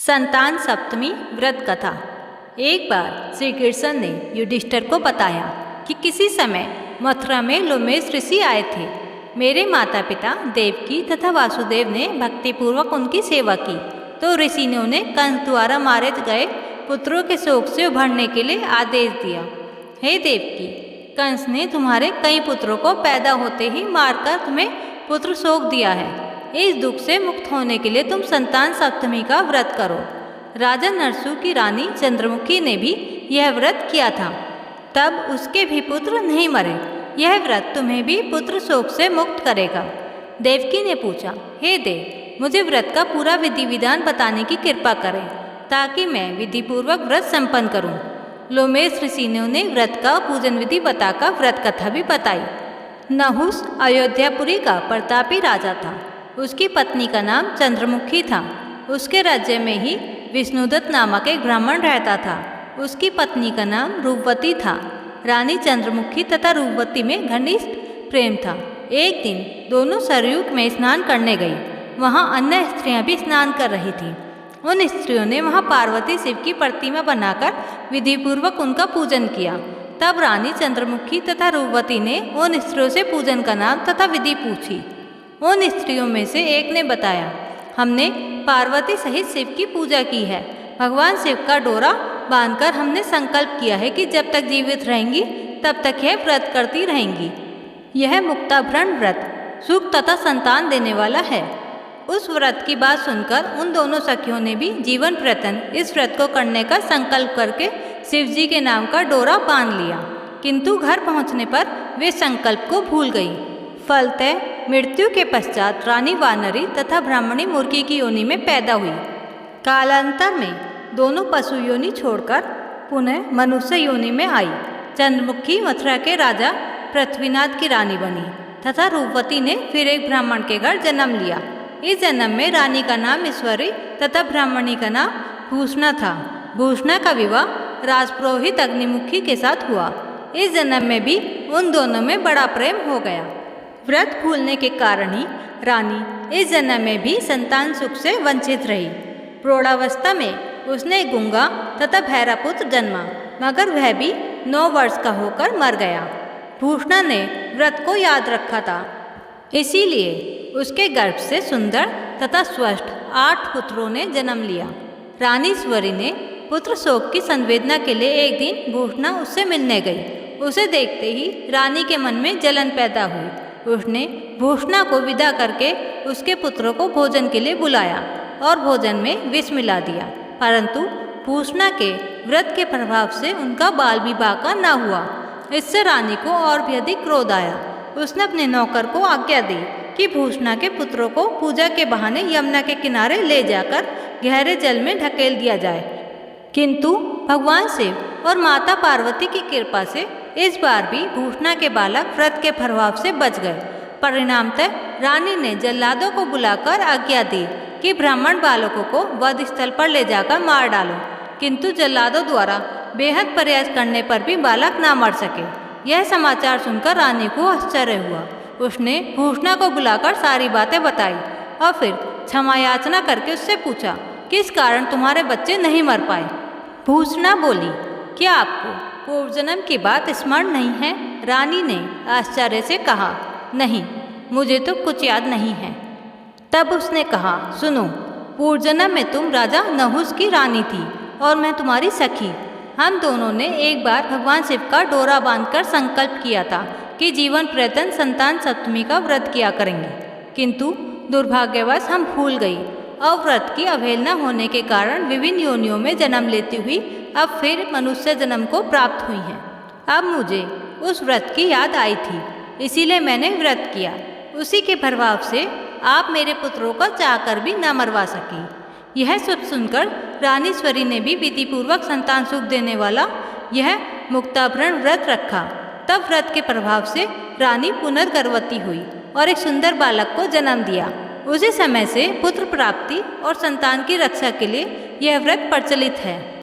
संतान सप्तमी व्रत कथा। एक बार श्री कृष्ण ने युधिष्ठिर को बताया कि किसी समय मथुरा में लोमेश ऋषि आए थे। मेरे माता पिता देवकी तथा वासुदेव ने भक्तिपूर्वक उनकी सेवा की तो ऋषि ने उन्हें कंस द्वारा मारे गए पुत्रों के शोक से उभरने के लिए आदेश दिया। हे देवकी, कंस ने तुम्हारे कई पुत्रों को पैदा होते ही मारकर तुम्हें पुत्र शोक दिया है। इस दुख से मुक्त होने के लिए तुम संतान सप्तमी का व्रत करो। राजा नरसू की रानी चंद्रमुखी ने भी यह व्रत किया था, तब उसके भी पुत्र नहीं मरे। यह व्रत तुम्हें भी पुत्र शोक से मुक्त करेगा। देवकी ने पूछा, हे देव, मुझे व्रत का पूरा विधि विधान बताने की कृपा करें ताकि मैं विधि पूर्वक व्रत संपन्न करूं। लोमेश ऋषि ने उन्हें व्रत का पूजन विधि बताकर व्रत कथा भी बताई। नहुस अयोध्यापुरी का प्रतापी राजा था। उसकी पत्नी का नाम चंद्रमुखी था। उसके राज्य में ही विष्णुदत्त नामक एक ब्राह्मण रहता था। उसकी पत्नी का नाम रूपवती था। रानी चंद्रमुखी तथा रूपवती में घनिष्ठ प्रेम था। एक दिन दोनों सरयू में स्नान करने गई। वहाँ अन्य स्त्रियां भी स्नान कर रही थीं। उन स्त्रियों ने वहाँ पार्वती शिव की प्रतिमा बनाकर विधिपूर्वक उनका पूजन किया। तब रानी चंद्रमुखी तथा रूपवती ने उन स्त्रियों से पूजन का नाम तथा विधि पूछी। उन स्त्रियों में से एक ने बताया, हमने पार्वती सहित शिव की पूजा की है। भगवान शिव का डोरा बांधकर हमने संकल्प किया है कि जब तक जीवित रहेंगी तब तक यह व्रत करती रहेंगी। यह मुक्ताभरण व्रत सुख तथा संतान देने वाला है। उस व्रत की बात सुनकर उन दोनों सखियों ने भी जीवन प्रयत्न इस व्रत को करने का संकल्प करके शिव जी के नाम का डोरा बांध लिया, किंतु घर पहुंचने पर वे संकल्प को भूल गई। फलतः मृत्यु के पश्चात रानी वानरी तथा ब्राह्मणी मुर्गी की योनि में पैदा हुई। कालांतर में दोनों पशु योनि छोड़कर पुनः मनुष्य योनि में आई। चंद्रमुखी मथुरा के राजा पृथ्वीनाथ की रानी बनी तथा रूपवती ने फिर एक ब्राह्मण के घर जन्म लिया। इस जन्म में रानी का नाम ईश्वरी तथा ब्राह्मणी का नाम भूषणा था। भूषणा का विवाह राजपुरोहित अग्निमुखी के साथ हुआ। इस जन्म में भी उन दोनों में बड़ा प्रेम हो गया। व्रत भूलने के कारण ही रानी इस जन्म में भी संतान सुख से वंचित रही। प्रौढ़ावस्था में उसने गूंगा तथा बहरा पुत्र जन्मा, मगर वह भी 9 वर्ष का होकर मर गया। भूषणा ने व्रत को याद रखा था, इसीलिए उसके गर्भ से सुंदर तथा स्वस्थ 8 पुत्रों ने जन्म लिया। रानी ईश्वरी ने पुत्र शोक की संवेदना के लिए एक दिन भूषणा उससे मिलने गई। उसे देखते ही रानी के मन में जलन पैदा हुई। उसने भूषणा को विदा करके उसके पुत्रों को भोजन के लिए बुलाया और भोजन में विष मिला दिया, परंतु भूषणा के व्रत के प्रभाव से उनका बाल विवाह का न हुआ। इससे रानी को और भी अधिक क्रोध आया। उसने अपने नौकर को आज्ञा दी कि भूषणा के पुत्रों को पूजा के बहाने यमुना के किनारे ले जाकर गहरे जल में ढकेल दिया जाए, किंतु भगवान शिव और माता पार्वती की कृपा से इस बार भी भूषणा के बालक व्रत के प्रभाव से बच गए। परिणामतः रानी ने जल्लादों को बुलाकर आज्ञा दी कि ब्राह्मण बालकों को वध स्थल पर ले जाकर मार डालो, किंतु जल्लादों द्वारा बेहद प्रयास करने पर भी बालक ना मर सके। यह समाचार सुनकर रानी को आश्चर्य हुआ। उसने भूषणा को बुलाकर सारी बातें बताई और फिर क्षमा याचना करके उससे पूछा, किस कारण तुम्हारे बच्चे नहीं मर पाए। भूषणा बोली, क्या आपको पूर्व जन्म की बात स्मरण नहीं है? रानी ने आश्चर्य से कहा, नहीं, मुझे तो कुछ याद नहीं है। तब उसने कहा, सुनो, पूर्व जन्म में तुम राजा नहुस की रानी थी और मैं तुम्हारी सखी। हम दोनों ने एक बार भगवान शिव का डोरा बांधकर संकल्प किया था कि जीवन प्रयत्न संतान सप्तमी का व्रत किया करेंगे, किंतु दुर्भाग्यवश हम भूल गई और व्रत की अवहेलना होने के कारण विभिन्न योनियों में जन्म लेती हुई अब फिर मनुष्य जन्म को प्राप्त हुई हैं। अब मुझे उस व्रत की याद आई थी, इसीलिए मैंने व्रत किया। उसी के प्रभाव से आप मेरे पुत्रों को चाहकर भी न मरवा सकी। यह सब सुनकर रानीश्वरी ने भी विधिपूर्वक संतान सुख देने वाला यह मुक्ताभरण व्रत रखा। तब व्रत के प्रभाव से रानी पुनर्गर्भवती हुई और एक सुंदर बालक को जन्म दिया। उसी समय से पुत्र प्राप्ति और संतान की रक्षा के लिए यह व्रत प्रचलित है।